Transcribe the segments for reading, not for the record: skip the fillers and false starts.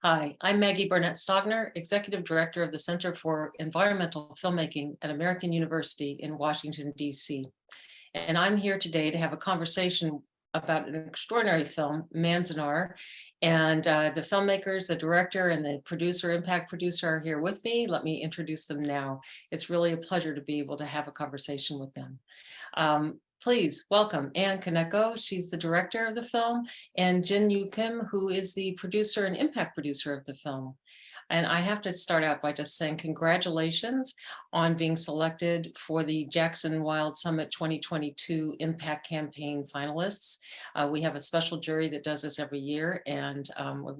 Hi, I'm Maggie Burnett-Stogner, Executive Director of the Center for Environmental Filmmaking at American University in Washington, D.C. And I'm here today to have a conversation about an extraordinary film, Manzanar. And the filmmakers, the director, and the impact producer are here with me. Let me introduce them now. It's really a pleasure to be able to have a conversation with them. Please welcome Anne Kaneko. She's the director of the film, and Jin Yu Kim, who is the producer and impact producer of the film. And I have to start out by just saying congratulations on being selected for the Jackson Wild Summit 2022 Impact Campaign finalists. We have a special jury that does this every year, and we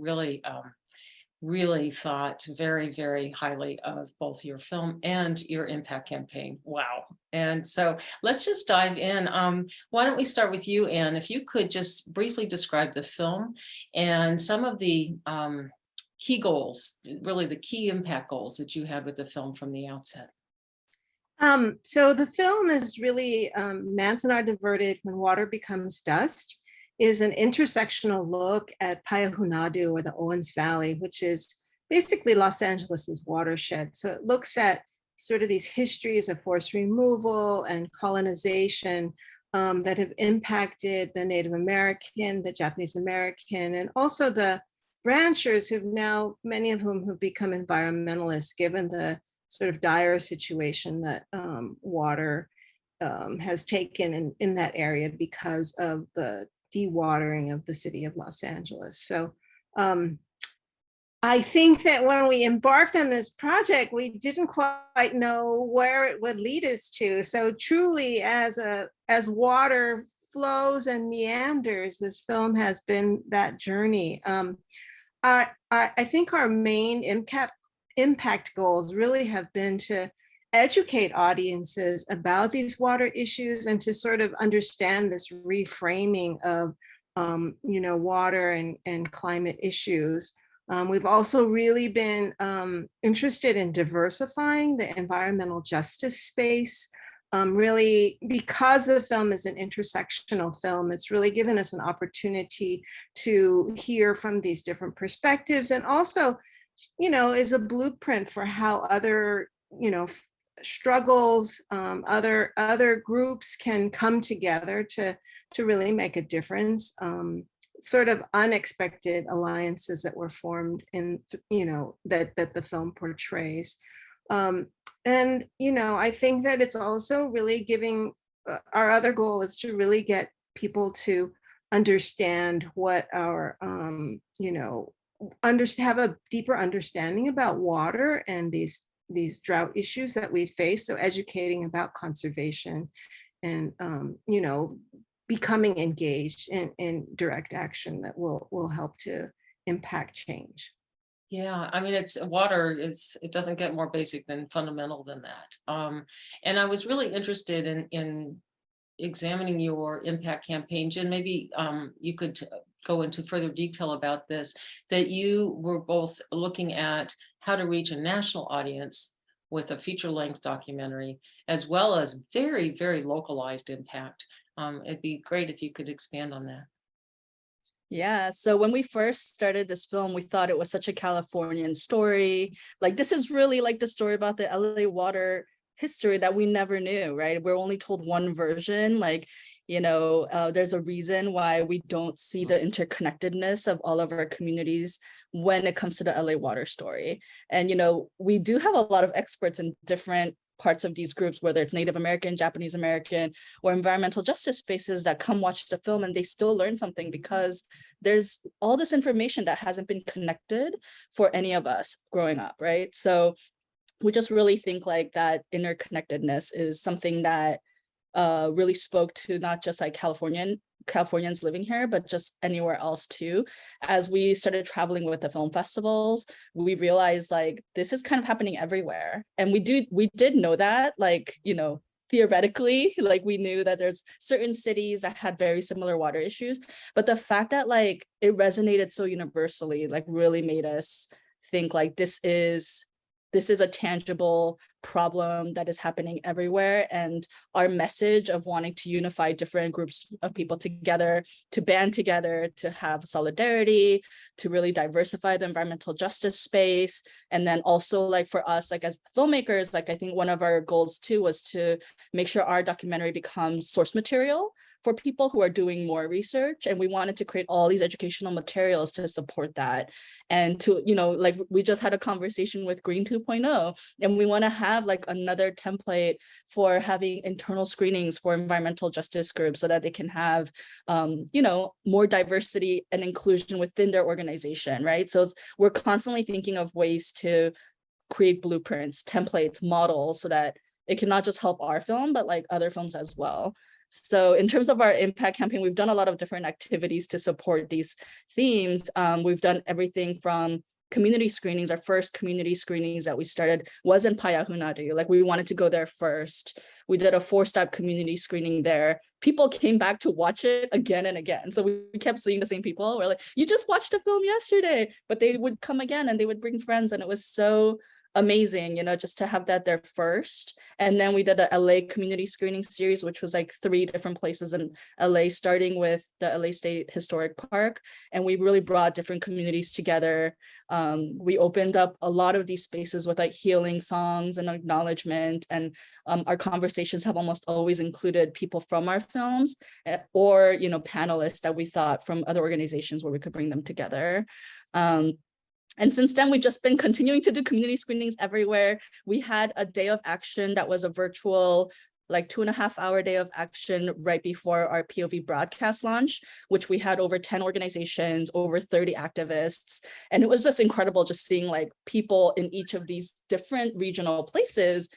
really thought very, very highly of both your film and your impact campaign. Wow. And so let's just dive in. Why don't we start with you, Anne? If you could just briefly describe the film and some of the key goals, really the key impact goals that you had with the film from the outset. So the film is really Manazanar Diverted When Water Becomes Dust is an intersectional look at Payahunadu, or the Owens Valley, which is basically Los Angeles's watershed. So it looks at sort of these histories of forced removal and colonization that have impacted the Native American, the Japanese American, and also the ranchers who've now, many of whom have become environmentalists, given the sort of dire situation that water has taken in that area because of the dewatering of the city of Los Angeles. So I think that when we embarked on this project, we didn't quite know where it would lead us to. So truly, as water flows and meanders, this film has been that journey. I think our main impact goals really have been to educate audiences about these water issues and to sort of understand this reframing of water and climate issues. We've also really been interested in diversifying the environmental justice space. Really, because the film is an intersectional film, it's really given us an opportunity to hear from these different perspectives, and also, is a blueprint for how other, struggles, other groups can come together to really make a difference. Sort of unexpected alliances that were formed in, that the film portrays. And, I think that it's also really giving, our other goal is to really get people to understand what our, have a deeper understanding about water and these drought issues that we face. So educating about conservation and, becoming engaged in direct action that will help to impact change. Yeah, I mean, it doesn't get more basic than fundamental than that. And I was really interested in examining your impact campaign. Jen, maybe you could go into further detail about this, that you were both looking at how to reach a national audience with a feature-length documentary, as well as very, very localized impact. It'd be great if you could expand on that. Yeah, so when we first started this film, we thought it was such a Californian story. Like, this is really like the story about the LA water history that we never knew, right? We're only told one version. Like, there's a reason why we don't see the interconnectedness of all of our communities when it comes to the LA water story. And, we do have a lot of experts in different parts of these groups, whether it's Native American, Japanese American, or environmental justice spaces, that come watch the film and they still learn something because there's all this information that hasn't been connected for any of us growing up, right? So we just really think like that interconnectedness is something that really spoke to not just like Californians living here, but just anywhere else too. As we started traveling with the film festivals, we realized like this is kind of happening everywhere. And we did know that, like, theoretically, like we knew that there's certain cities that had very similar water issues, but the fact that like it resonated so universally, like really made us think like this is this is a tangible problem that is happening everywhere. And our message of wanting to unify different groups of people together, to band together, to have solidarity, to really diversify the environmental justice space. And then also like for us, like as filmmakers, like I think one of our goals too was to make sure our documentary becomes source material for people who are doing more research. And we wanted to create all these educational materials to support that. And to, you know, like we just had a conversation with Green 2.0, and we want to have like another template for having internal screenings for environmental justice groups so that they can have, you know, more diversity and inclusion within their organization, right? So we're constantly thinking of ways to create blueprints, templates, models, so that it can not just help our film, but like other films as well. So in terms of our impact campaign, we've done a lot of different activities to support these themes. We've done everything from community screenings. Our first community screenings that we started was in Payahunadu. Like we wanted to go there first. We did a 4-step community screening there. People came back to watch it again and again. So we kept seeing the same people. We're like, you just watched a film yesterday, but they would come again and they would bring friends. And it was so amazing, you know, just to have that there first. And then we did a LA community screening series, which was like 3 different places in LA, starting with the LA State Historic Park. And we really brought different communities together. We opened up a lot of these spaces with like healing songs and acknowledgement. And our conversations have almost always included people from our films or, you know, panelists that we thought from other organizations where we could bring them together. And since then, we've just been continuing to do community screenings everywhere. We had a day of action that was a virtual, like 2.5-hour day of action right before our POV broadcast launch, which we had over 10 organizations, over 30 activists. And it was just incredible just seeing like people in each of these different regional places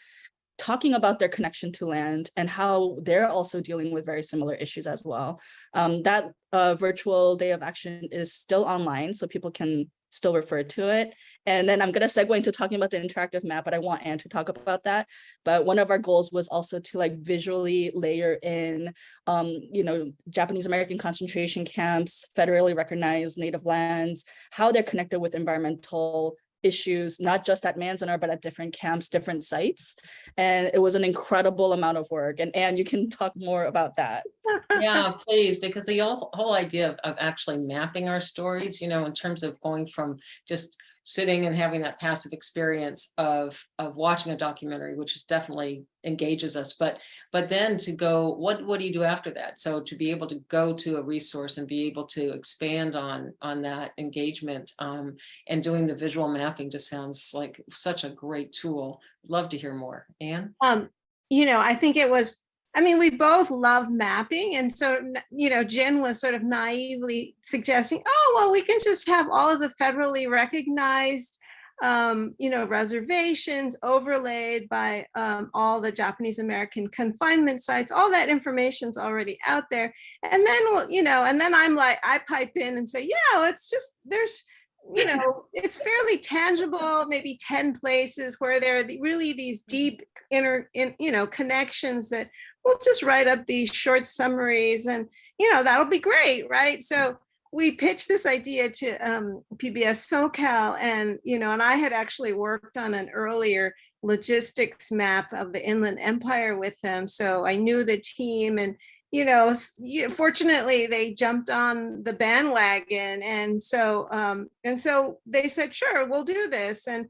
talking about their connection to land and how they're also dealing with very similar issues as well. That virtual day of action is still online, so people can still refer to it. And then I'm going to segue into talking about the interactive map, but I want Anne to talk about that. But one of our goals was also to like visually layer in, you know, Japanese American concentration camps, federally recognized native lands, how they're connected with environmental issues, not just at Manazanar, but at different camps, different sites. And it was an incredible amount of work. And Anne, you can talk more about that. Yeah, please, because the whole idea of actually mapping our stories, you know, in terms of going from just sitting and having that passive experience of watching a documentary, which is definitely engages us, but then to go, what do you do after that? So to be able to go to a resource and be able to expand on that engagement, and doing the visual mapping just sounds like such a great tool. Love to hear more. Anne? You know, I think it was, I mean, we both love mapping. And so, you know, Jen was sort of naively suggesting, oh, well, we can just have all of the federally recognized, you know, reservations overlaid by all the Japanese American confinement sites. All that information's already out there. And then, well, you know, and then I'm like, I pipe in and say, yeah, let's just, there's, you know, it's fairly tangible, maybe 10 places where there are really these deep you know, connections that we'll just write up these short summaries and, you know, that'll be great, right? So we pitched this idea to PBS SoCal, and, you know, and I had actually worked on an earlier logistics map of the Inland Empire with them. So I knew the team, and, you know, fortunately they jumped on the bandwagon. And so they said, sure, we'll do this. And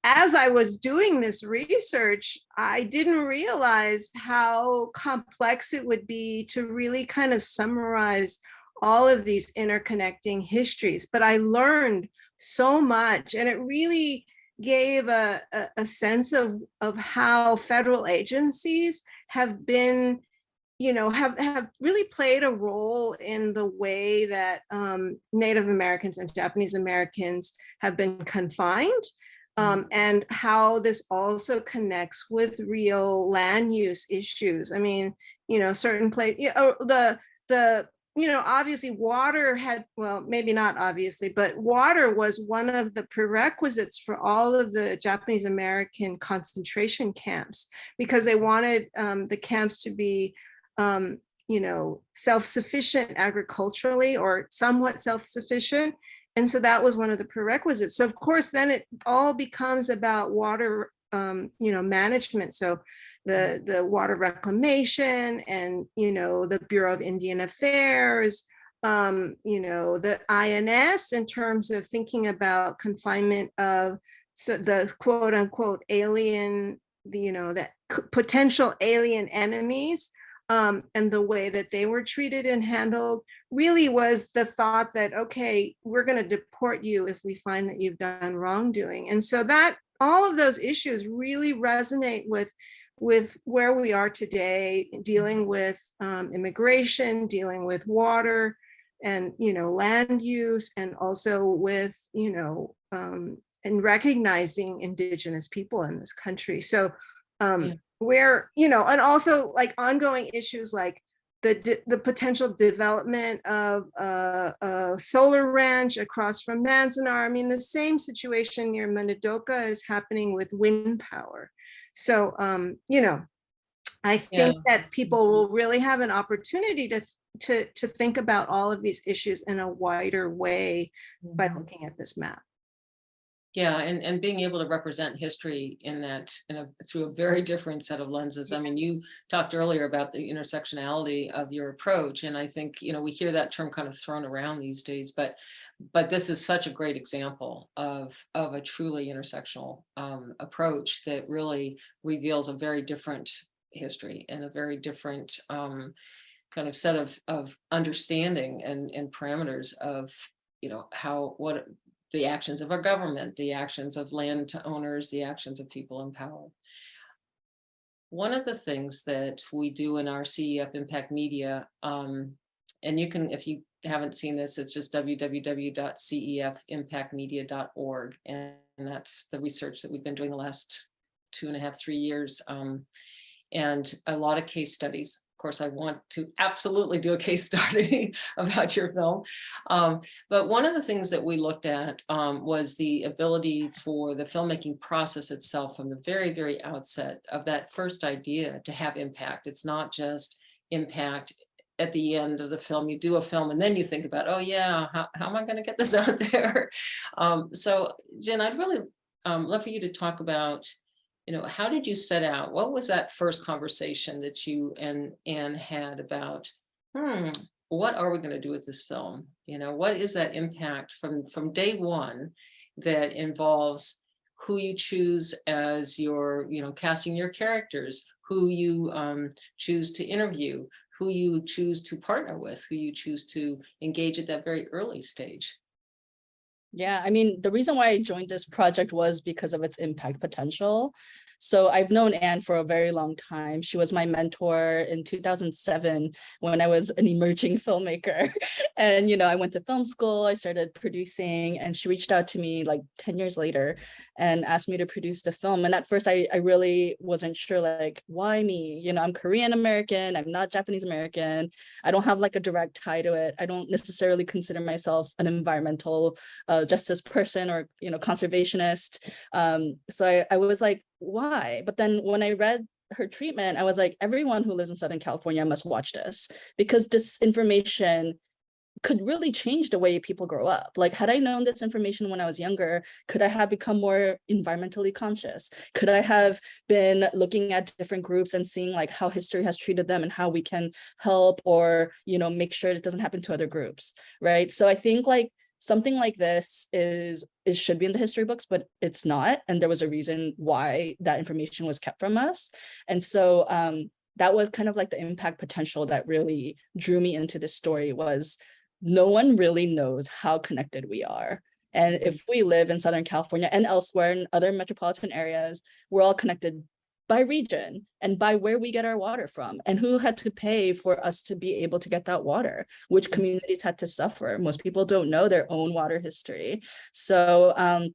as I was doing this research, I didn't realize how complex it would be to really kind of summarize all of these interconnecting histories. But I learned so much, and it really gave a sense of how federal agencies have been, you know, have really played a role in the way that Native Americans and Japanese Americans have been confined. And how this also connects with real land use issues. I mean, you know, certain place, you know, you know, obviously water had, well, maybe not obviously, but water was one of the prerequisites for all of the Japanese American concentration camps, because they wanted the camps to be, you know, self-sufficient agriculturally or somewhat self-sufficient. And so that was one of the prerequisites. So of course, then it all becomes about water, management. So the water reclamation and, the Bureau of Indian Affairs, the INS in terms of thinking about confinement of the quote unquote alien, the potential alien enemies, and the way that they were treated and handled really was the thought that, okay, we're going to deport you if we find that you've done wrongdoing. And so that all of those issues really resonate with where we are today, dealing with immigration, dealing with water and, land use, and also with, and recognizing Indigenous people in this country. So where, and also like ongoing issues like the potential development of a solar ranch across from Manzanar. I mean, the same situation near Manadoka is happening with wind power. So, I think that people will really have an opportunity to think about all of these issues in a wider way by looking at this map. Yeah, and being able to represent history in that through a very different set of lenses. I mean, you talked earlier about the intersectionality of your approach, and I think we hear that term kind of thrown around these days, but this is such a great example of a truly intersectional approach that really reveals a very different history and a very different kind of set of understanding and parameters of what the actions of our government, the actions of land owners, the actions of people in power. One of the things that we do in our CEF Impact Media, and you can, if you haven't seen this, it's just www.cefimpactmedia.org. And that's the research that we've been doing the last 2.5, 3 years. And a lot of case studies. Of course, I want to absolutely do a case study about your film. But one of the things that we looked at was the ability for the filmmaking process itself from the very, very outset of that first idea to have impact. It's not just impact at the end of the film. You do a film and then you think about, oh yeah, how am I going to get this out there? So Jen, I'd really love for you to talk about how did you set out? What was that first conversation that you and Anne had about, what are we going to do with this film? What is that impact from day one that involves who you choose as your, casting your characters, who you choose to interview, who you choose to partner with, who you choose to engage at that very early stage? Yeah, I mean, the reason why I joined this project was because of its impact potential. So I've known Anne for a very long time. She was my mentor in 2007 when I was an emerging filmmaker. And, I went to film school, I started producing, and she reached out to me like 10 years later and asked me to produce the film. And at first I really wasn't sure, like, why me? I'm Korean American, I'm not Japanese American. I don't have like a direct tie to it. I don't necessarily consider myself an environmental justice person or conservationist. So I was like, why? But then when I read her treatment, I was like, everyone who lives in Southern California must watch this, because this information could really change the way people grow up. Like, had I known this information when I was younger, could I have become more environmentally conscious? Could I have been looking at different groups and seeing like how history has treated them and how we can help or, make sure it doesn't happen to other groups, right? So I think like something like this it should be in the history books, but it's not. And there was a reason why that information was kept from us. And so that was kind of like the impact potential that really drew me into this story. Was no one really knows how connected we are. And if we live in Southern California and elsewhere in other metropolitan areas, we're all connected by region and by where we get our water from and who had to pay for us to be able to get that water, which communities had to suffer. Most people don't know their own water history. So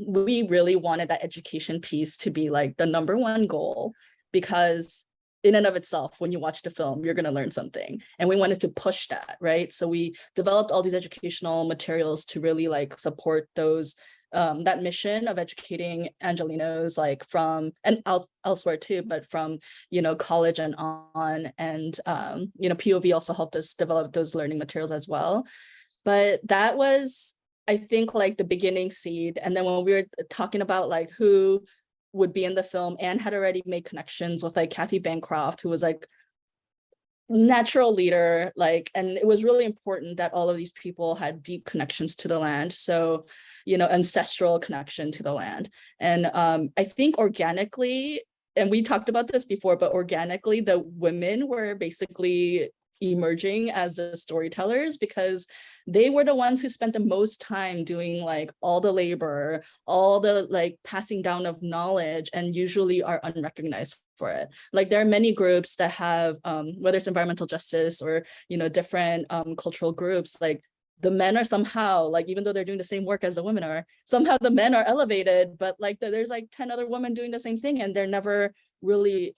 we really wanted that education piece to be like the number one goal, because in and of itself, when you watch the film, you're going to learn something. And we wanted to push that, right? So we developed all these educational materials to really like support those that mission of educating Angelenos, like from and elsewhere too, but from college and on. And POV also helped us develop those learning materials as well. But that was I think like the beginning seed. And then when we were talking about like who would be in the film, Anne had already made connections with like Kathy Bancroft, who was like natural leader, like, and it was really important that all of these people had deep connections to the land. So, you know, ancestral connection to the land. And I think organically, and we talked about this before, but organically the women were basically emerging as the storytellers because they were the ones who spent the most time doing like all the labor, all the like passing down of knowledge, and usually are unrecognized for it. Like there are many groups that have, whether it's environmental justice or, you know, different cultural groups, like the men are somehow, like, even though they're doing the same work as the women are, somehow the men are elevated, but like there's like 10 other women doing the same thing, and they're never really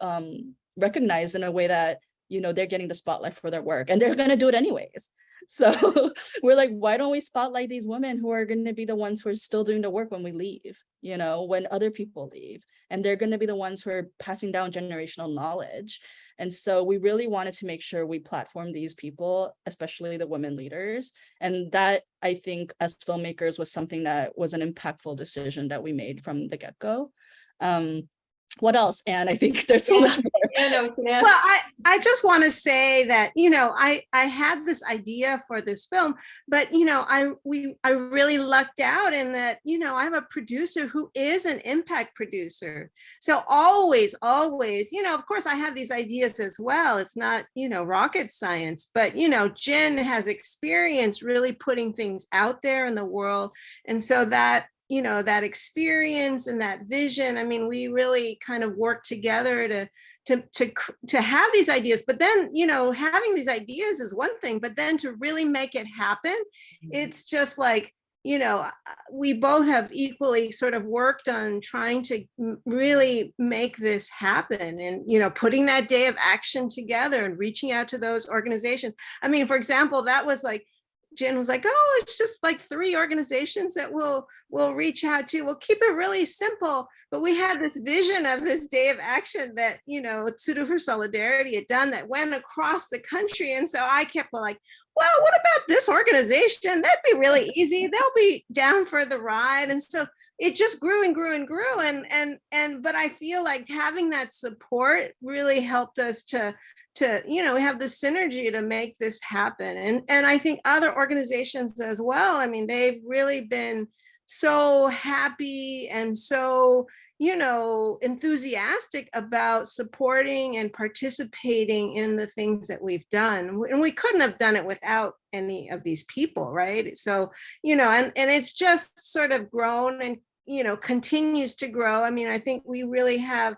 recognized in a way that, you know, they're getting the spotlight for their work, and they're going to do it anyways. So we're like, why don't we spotlight these women who are going to be the ones who are still doing the work when we leave, you know, when other people leave, and they're going to be the ones who are passing down generational knowledge. And so we really wanted to make sure we platform these people, especially the women leaders. And that, I think, as filmmakers, was something that was an impactful decision that we made from the get-go. What else? And I think there's so much more. Well, I just want to say that, you know, I had this idea for this film, but, you know, I really lucked out in that, you know, I have a producer who is an impact producer. So always, you know, of course I have these ideas as well. It's not, you know, rocket science, but, you know, Jen has experience really putting things out there in the world. And so that, you know, that experience and that vision, I mean, we really kind of work together to have these ideas. But then, you know, having these ideas is one thing, but then to really make it happen, it's just like, you know, we both have equally sort of worked on trying to really make this happen, and, you know, putting that day of action together and reaching out to those organizations. I mean, for example, that was like, Jen was like, oh, it's just like 3 organizations that we'll reach out to. We'll keep it really simple. But we had this vision of this day of action that, you know, Tsuru for Solidarity had done, that went across the country. And so I kept like, well, what about this organization? That'd be really easy. They'll be down for the ride. And so it just grew and grew and grew. But I feel like having that support really helped us to, you know, have the synergy to make this happen. And I think other organizations as well, I mean, they've really been so happy and so, you know, enthusiastic about supporting and participating in the things that we've done. And we couldn't have done it without any of these people, right? So, you know, and it's just sort of grown and, you know, continues to grow. I mean, I think we really have,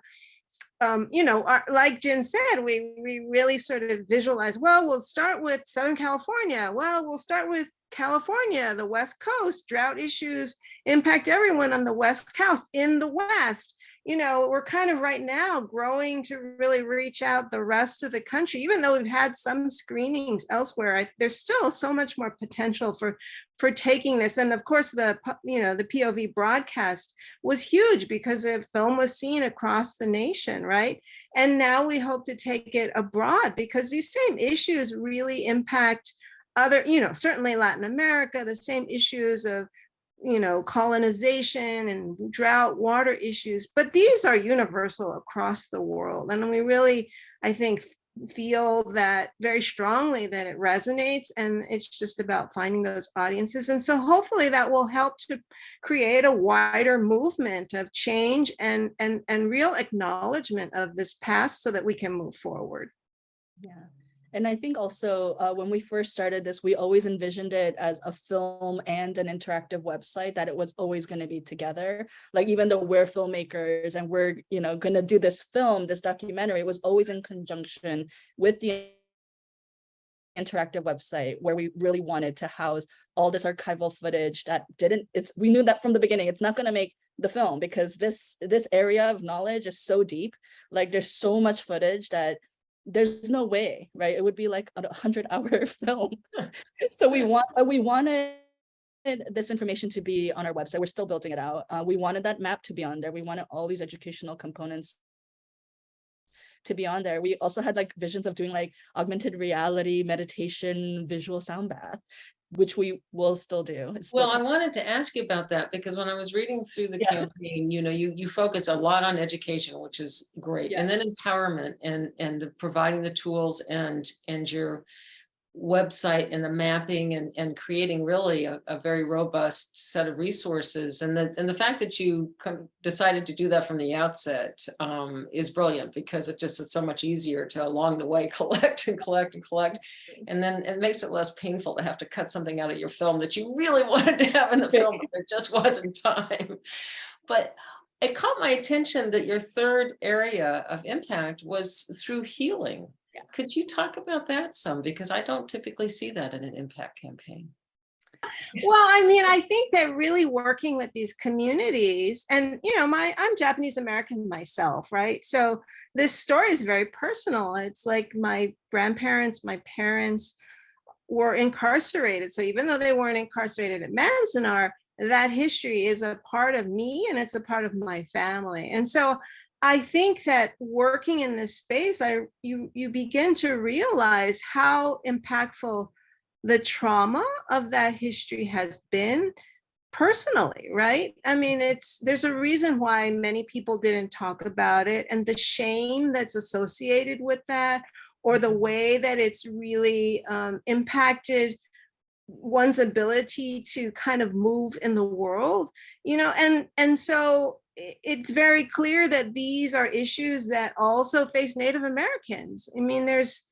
you know, like Jen said, we really sort of visualize, well, we'll start with Southern California. Well, we'll start with California, the West Coast. Drought issues impact everyone on the West Coast. In the West, you know, we're kind of right now growing to really reach out the rest of the country. Even though we've had some screenings elsewhere, there's still so much more potential for taking this. And of course, the, you know, the POV broadcast was huge because the film was seen across the nation, right? And now we hope to take it abroad because these same issues really impact other, you know, certainly Latin America, the same issues of, you know, colonization and drought, water issues, but these are universal across the world. And we really, I think, feel that very strongly that it resonates, and it's just about finding those audiences. And so hopefully that will help to create a wider movement of change and real acknowledgement of this past so that we can move forward. Yeah. And I think also when we first started this, we always envisioned it as a film and an interactive website, that it was always going to be together. Like, even though we're filmmakers and we're, you know, going to do this film, this documentary, it was always in conjunction with the interactive website, where we really wanted to house all this archival footage that we knew that from the beginning, it's not going to make the film because this area of knowledge is so deep. Like, there's so much footage that there's no way, right? It would be like a 100-hour film. So we wanted this information to be on our website. We're still building it out. We wanted that map to be on there. We wanted all these educational components to be on there. We also had like visions of doing like augmented reality, meditation, visual sound bath. which we will still do. It's Well, still I wanted to ask you about that because when I was reading through the Yeah. campaign, you focus a lot on education, which is great, and then empowerment and providing the tools and your website and the mapping and creating really a very robust set of resources. And the fact that you decided to do that from the outset is brilliant, because it's so much easier to along the way collect and collect and collect. And then it makes it less painful to have to cut something out of your film that you really wanted to have in the film, but there just wasn't time. But it caught my attention that your third area of impact was through healing. Could you talk about that some? Because I don't typically see that in an impact campaign. Well, I mean, I think that really working with these communities, and I'm Japanese American myself, right? So this story is very personal. It's like my grandparents, my parents were incarcerated. So even though they weren't incarcerated at Manzanar, that history is a part of me and it's a part of my family. And so I think that working in this space, you begin to realize how impactful the trauma of that history has been personally, right? I mean, there's a reason why many people didn't talk about it, and the shame that's associated with that, or the way that it's really impacted one's ability to kind of move in the world, and so it's very clear that these are issues that also face Native Americans. I mean, there's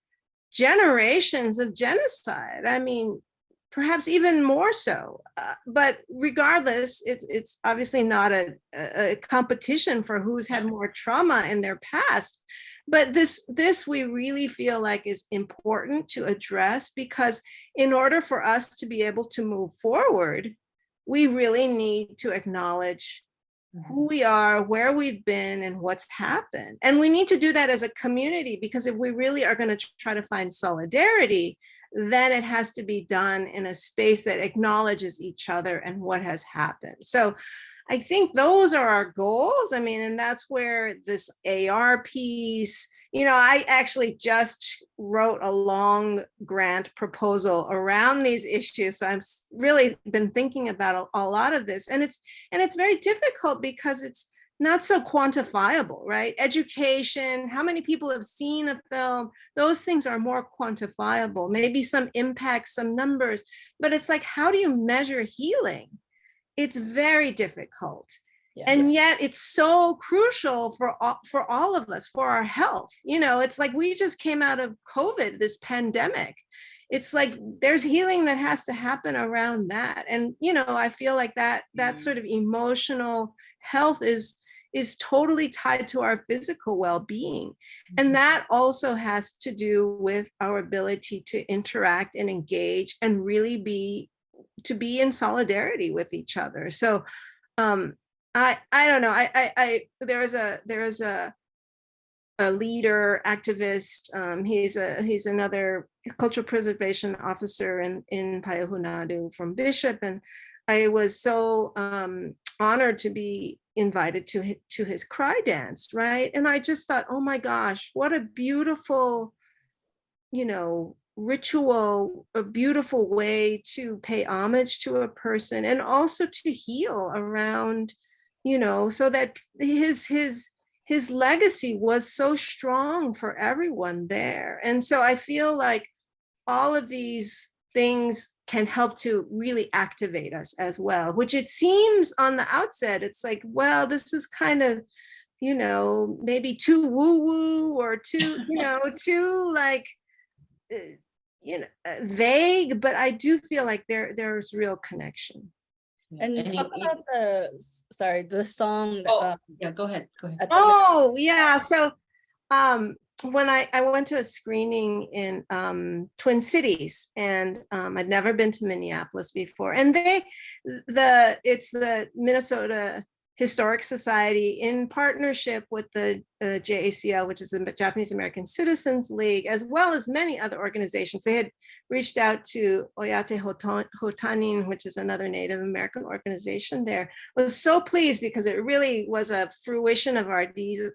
generations of genocide. I mean, perhaps even more so. But regardless, it's obviously not a competition for who's had more trauma in their past. But this we really feel like is important to address, because in order for us to be able to move forward, we really need to acknowledge who we are, where we've been, and what's happened. And we need to do that as a community, because if we really are going to try to find solidarity, then it has to be done in a space that acknowledges each other and what has happened. So I think those are our goals. I mean, and that's where this AR piece, I actually just wrote a long grant proposal around these issues. So I've really been thinking about a lot of this, and it's very difficult because it's not so quantifiable, right? Education, how many people have seen a film, those things are more quantifiable, maybe some impact, some numbers, but it's like, how do you measure healing? It's very difficult. And yet it's so crucial for all of us, for our health. It's like we just came out of COVID, this pandemic. It's like there's healing that has to happen around that. And, I feel like that sort of emotional health is totally tied to our physical well-being. And that also has to do with our ability to interact and engage and really be in solidarity with each other. So I don't know. There is a leader, activist. He's another cultural preservation officer in Payahunadu from Bishop, and I was so honored to be invited to his cry dance, right? And I just thought, oh my gosh, what a beautiful, ritual, a beautiful way to pay homage to a person, and also to heal around, so that his legacy was so strong for everyone there. And so I feel like all of these things can help to really activate us as well, which it seems on the outset, it's like, well, this is kind of, maybe too woo-woo, or too, too like, vague, but I do feel like there's real connection. And talk about the song. Yeah, go ahead. Oh, yeah. So when I went to a screening in Twin Cities, and I'd never been to Minneapolis before, and it's the Minnesota Historic Society in partnership with the JACL, which is the Japanese American Citizens League, as well as many other organizations. They had reached out to Oyate Hotanin, which is another Native American organization there. I was so pleased because it really was a fruition of our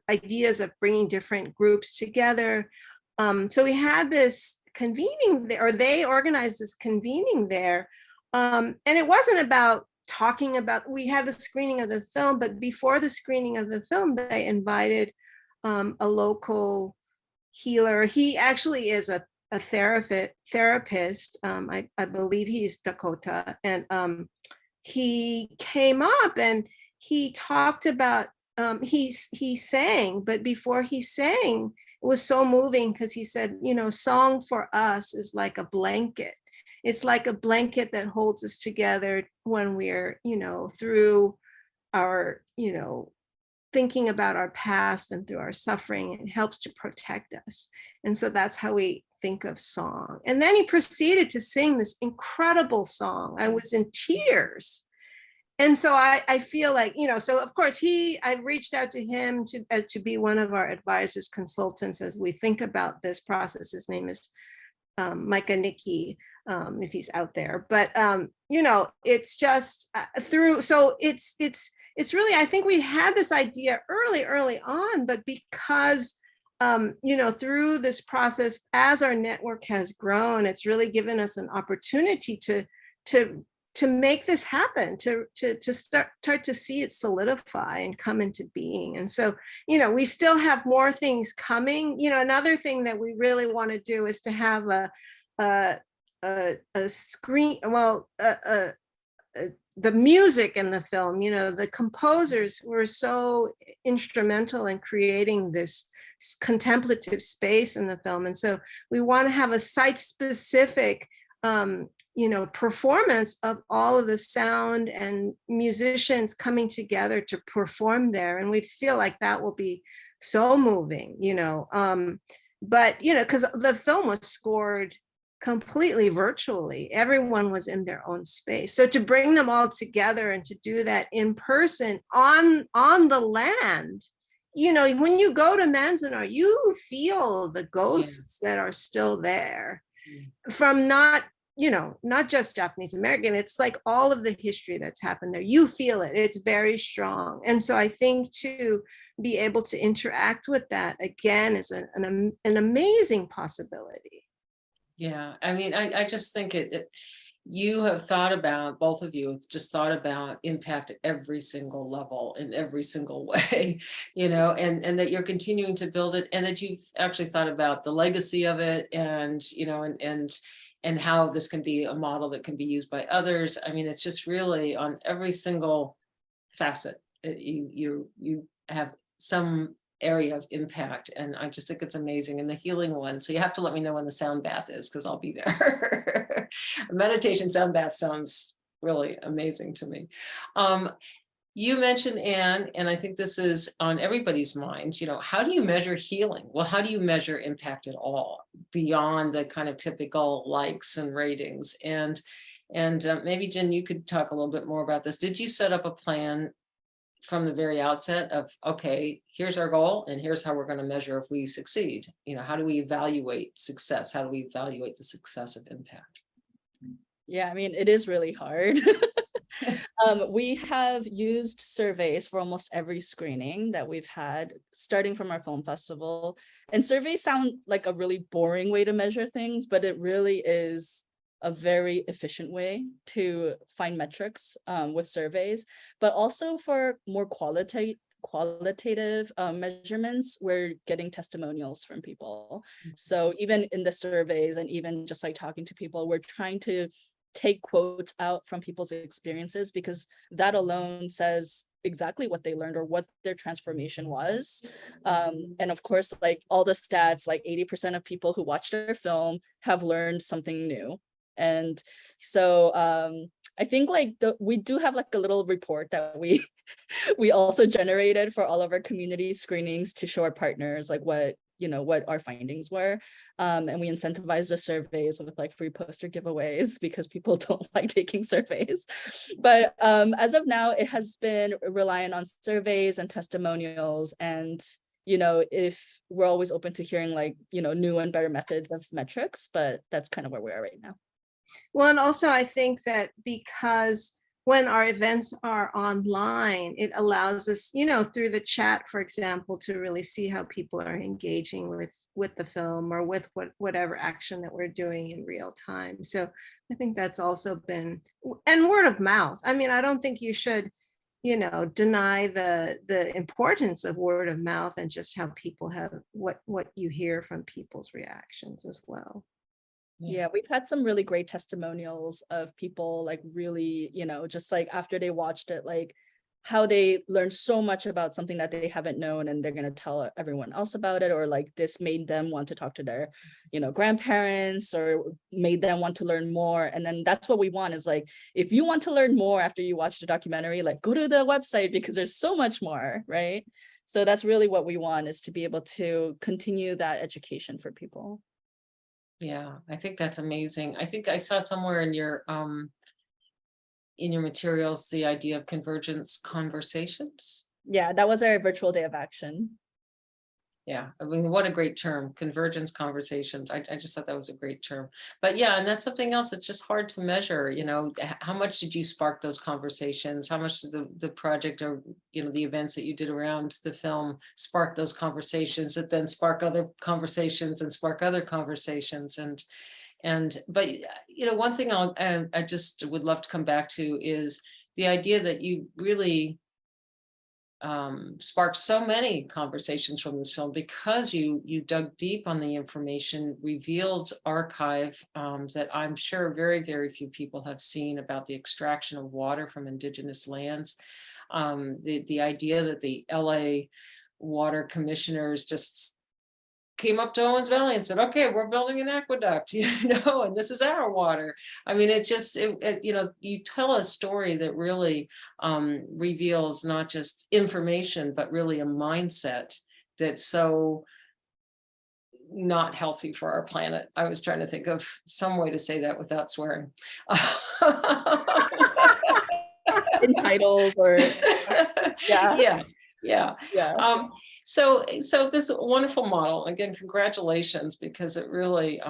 ideas of bringing different groups together. So we had this convening there, or they organized this convening there. And it wasn't about talking about, we had the screening of the film, but before the screening of the film, they invited a local healer. He actually is a therapist. I believe he's Dakota. And he came up and he talked about, he sang, but before he sang, it was so moving because he said, you know, song for us is like a blanket. It's like a blanket that holds us together when we're, you know, through our, you know, thinking about our past and through our suffering. It helps to protect us. And so that's how we think of song. And then he proceeded to sing this incredible song. I was in tears. And so I feel like, you know, so of course I reached out to him to be one of our advisors, consultants, as we think about this process. His name is Micah Nicky, if he's out there. But, you know, it's just so it's really, I think we had this idea early on, but because, you know, through this process, as our network has grown, it's really given us an opportunity to make this happen, to start to see it solidify and come into being. And so, you know, we still have more things coming. You know, another thing that we really want to do is to have a screen, well, the music in the film, you know, the composers were so instrumental in creating this contemplative space in the film. And so we want to have a site-specific, you know, performance of all of the sound and musicians coming together to perform there. And we feel like that will be so moving, you know. But, you know, because the film was scored completely virtually. Everyone was in their own space. So to bring them all together and to do that in person on the land, you know, when you go to Manazanar, you feel the ghosts that are still there from not, you know, not just Japanese American, it's like all of the history that's happened there. You feel it, it's very strong. And so I think to be able to interact with that again is an amazing possibility. Yeah, I mean, I just think you have thought about, both of you have just thought about impact at every single level in every single way, you know, and that you're continuing to build it, and that you've actually thought about the legacy of it, and, you know, and how this can be a model that can be used by others. I mean, it's just really on every single facet. You have some area of impact, and I just think it's amazing. And the healing one, so you have to let me know when the sound bath is, because I'll be there. A meditation sound bath sounds really amazing to me. You mentioned, Anne, and I think this is on everybody's mind, you know, how do you measure healing? Well, how do you measure impact at all beyond the kind of typical likes and ratings? And maybe Jen, you could talk a little bit more about this. Did you set up a plan from the very outset of, okay, here's our goal and here's how we're going to measure if we succeed? You know, how do we evaluate success? How do we evaluate the success of impact? Yeah, I mean, it is really hard. We have used surveys for almost every screening that we've had, starting from our film festival. And surveys sound like a really boring way to measure things, but it really is a very efficient way to find metrics with surveys, but also for more qualitative measurements, we're getting testimonials from people. So even in the surveys, and even just like talking to people, we're trying to take quotes out from people's experiences, because that alone says exactly what they learned or what their transformation was. And of course, like all the stats, like 80% of people who watched our film have learned something new. And so I think like we do have like a little report that we also generated for all of our community screenings to show our partners like what our findings were. And we incentivize the surveys with like free poster giveaways, because people don't like taking surveys. But as of now, it has been reliant on surveys and testimonials. And, you know, if we're always open to hearing like, you know, new and better methods of metrics, but that's kind of where we are right now. Well, and also I think that because when our events are online, it allows us, through the chat, for example, to really see how people are engaging with the film or with whatever action that we're doing in real time. So I think that's also been, and word of mouth. I mean, I don't think you should, deny the importance of word of mouth and just how people have what you hear from people's reactions as well. Yeah, we've had some really great testimonials of people like really, just like after they watched it, like how they learned so much about something that they haven't known and they're going to tell everyone else about it, or like this made them want to talk to their, grandparents, or made them want to learn more. And then that's what we want, is like, if you want to learn more after you watch the documentary, like go to the website because there's so much more, right? So that's really what we want, is to be able to continue that education for people. Yeah, I think that's amazing. I think I saw somewhere in your materials the idea of convergence conversations. Yeah, that was our virtual day of action. Yeah, I mean, what a great term, convergence conversations. I just thought that was a great term. But yeah, and that's something else that's just hard to measure, how much did you spark those conversations? How much did the project, or, the events that you did around the film spark those conversations that then spark other conversations and spark other conversations? But one thing I just would love to come back to is the idea that you really sparked so many conversations from this film, because you dug deep on the information, revealed archive that I'm sure very, very few people have seen about the extraction of water from indigenous lands. The idea that the LA water commissioners just came up to Owens Valley and said, okay, we're building an aqueduct, and this is our water. I mean, you tell a story that really reveals not just information, but really a mindset that's so not healthy for our planet. I was trying to think of some way to say that without swearing. Entitled, or yeah. yeah. So this wonderful model, again, congratulations, because it really,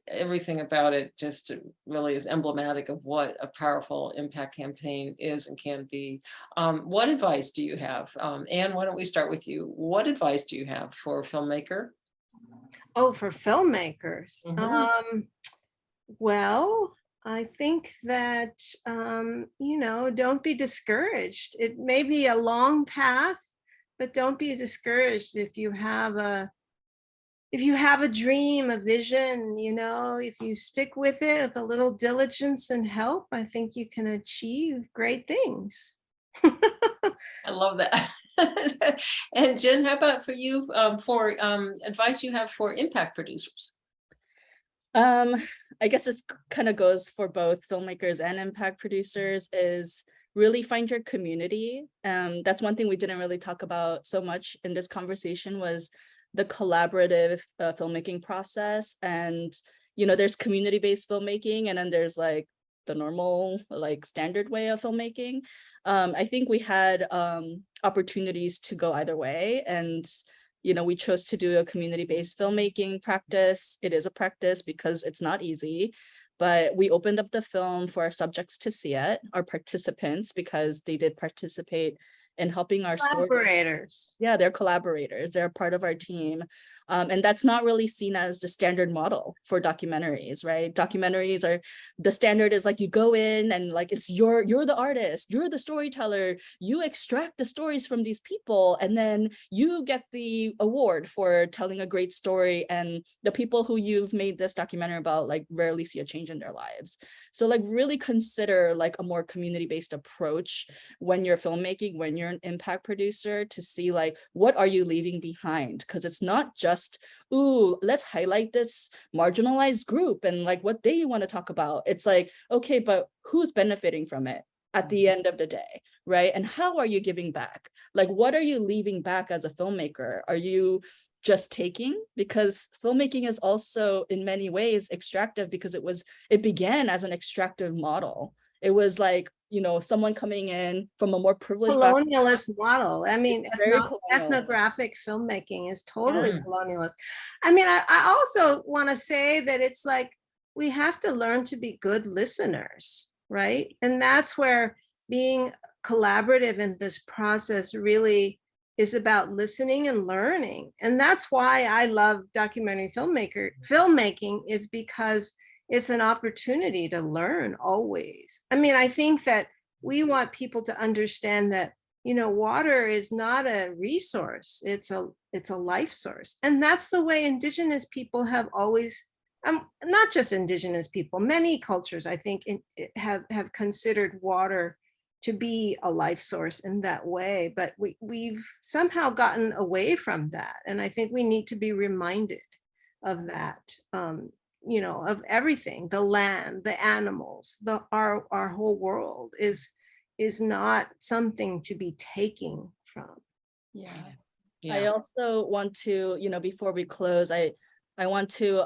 everything about it just really is emblematic of what a powerful impact campaign is and can be. What advice do you have? Anne, why don't we start with you? What advice do you have for a filmmaker? Oh, for filmmakers. Well, I think that, don't be discouraged. It may be a long path, but don't be discouraged if you have a dream, a vision, if you stick with it with a little diligence and help, I think you can achieve great things. I love that. And Jen, how about for you, for advice you have for impact producers? I guess this kind of goes for both filmmakers and impact producers, is really find your community. That's one thing we didn't really talk about so much in this conversation, was the collaborative filmmaking process. And, there's community-based filmmaking, and then there's like the normal, like standard way of filmmaking. I think we had opportunities to go either way. And we chose to do a community-based filmmaking practice. It is a practice because it's not easy, but we opened up the film for our subjects to see it, our participants, because they did participate in helping our collaborators. Yeah, they're collaborators. They're part of our team. And that's not really seen as the standard model for documentaries, right? Documentaries are, the standard is like you go in and like it's you're the artist, you're the storyteller, you extract the stories from these people, and then you get the award for telling a great story. And the people who you've made this documentary about like rarely see a change in their lives. So like really consider like a more community-based approach when you're filmmaking, when you're an impact producer, to see like what are you leaving behind, because it's not just ooh, let's highlight this marginalized group and like what they want to talk about. It's like, okay, but who's benefiting from it at the end of the day, right? And how are you giving back? Like, what are you leaving back as a filmmaker? Are you just taking? Because filmmaking is also in many ways extractive, because it began as an extractive model. It was like, someone coming in from a more privileged colonialist model. I mean, colonial. ethnographic filmmaking is totally colonialist. I mean, I also want to say that it's like we have to learn to be good listeners, right? And that's where being collaborative in this process really is about listening and learning. And that's why I love documentary filmmaking, is because it's an opportunity to learn always. I mean, I think that we want people to understand that, water is not a resource, it's a life source. And that's the way Indigenous people have always, not just Indigenous people, many cultures, I think, have considered water to be a life source in that way. But we've somehow gotten away from that. And I think we need to be reminded of that, of everything, the land, the animals, our whole world is not something to be taking from. Yeah. Yeah. I also want to, before we close, I want to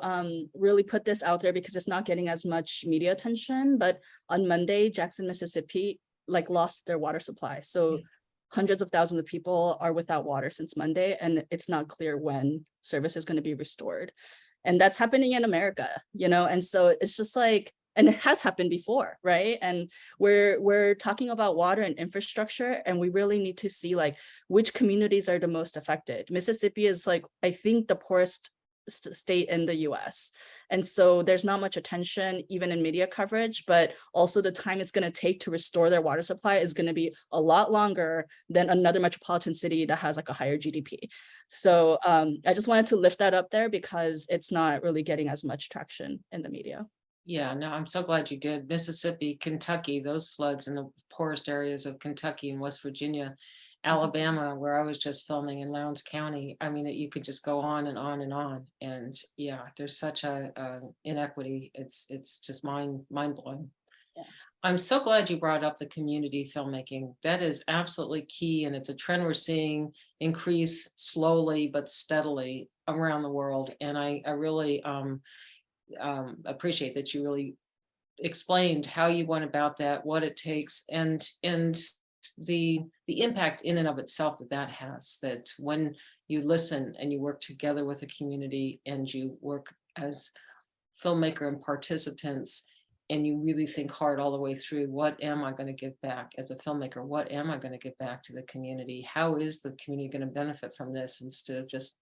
really put this out there because it's not getting as much media attention, but on Monday, Jackson, Mississippi, lost their water supply. So hundreds of thousands of people are without water since Monday, and it's not clear when service is going to be restored. And that's happening in America, and so it's just and it has happened before, right? And we're talking about water and infrastructure, and we really need to see which communities are the most affected. Mississippi is I think the poorest state in the US. And so there's not much attention even in media coverage, but also the time it's going to take to restore their water supply is going to be a lot longer than another metropolitan city that has a higher GDP. So I just wanted to lift that up there because it's not really getting as much traction in the media. Yeah, no, I'm so glad you did. Mississippi, Kentucky, those floods in the poorest areas of Kentucky and West Virginia, Alabama, where I was just filming in Lowndes County. I mean, you could just go on and on and on. And yeah, there's such a inequity. It's just mind blowing. Yeah. I'm so glad you brought up the community filmmaking. That is absolutely key, and it's a trend we're seeing increase slowly but steadily around the world. And I really appreciate that you really explained how you went about that, what it takes, and the impact in and of itself that has. That when you listen and you work together with a community and you work as filmmaker and participants, and you really think hard all the way through, what am I going to give back as a filmmaker? What am I going to give back to the community? How is the community going to benefit from this, instead of just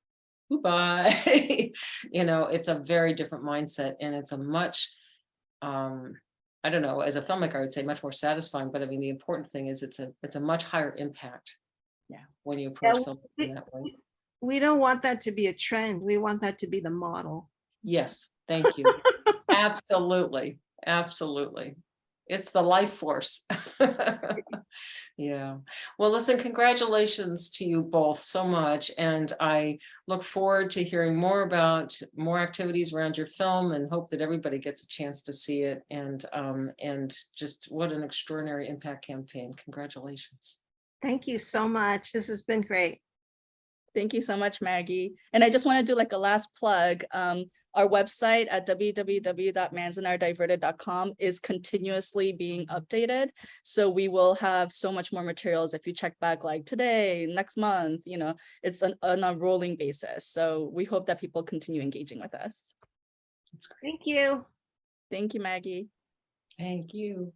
goodbye? It's a very different mindset, and it's a much I don't know, as a filmmaker, I would say much more satisfying, but I mean, the important thing is it's a much higher impact. Yeah. When you approach Yeah, filmmaking that way. We don't want that to be a trend. We want that to be the model. Yes, thank you. Absolutely. It's the life force. Yeah. Well, listen, congratulations to you both so much. And I look forward to hearing more about more activities around your film, and hope that everybody gets a chance to see it. And just what an extraordinary impact campaign. Congratulations. Thank you so much. This has been great. Thank you so much, Maggie. And I just want to do a last plug. Our website at www.manzanardiverted.com is continuously being updated. So we will have so much more materials if you check back today, next month, it's on a rolling basis. So we hope that people continue engaging with us. Thank you. Thank you, Maggie. Thank you.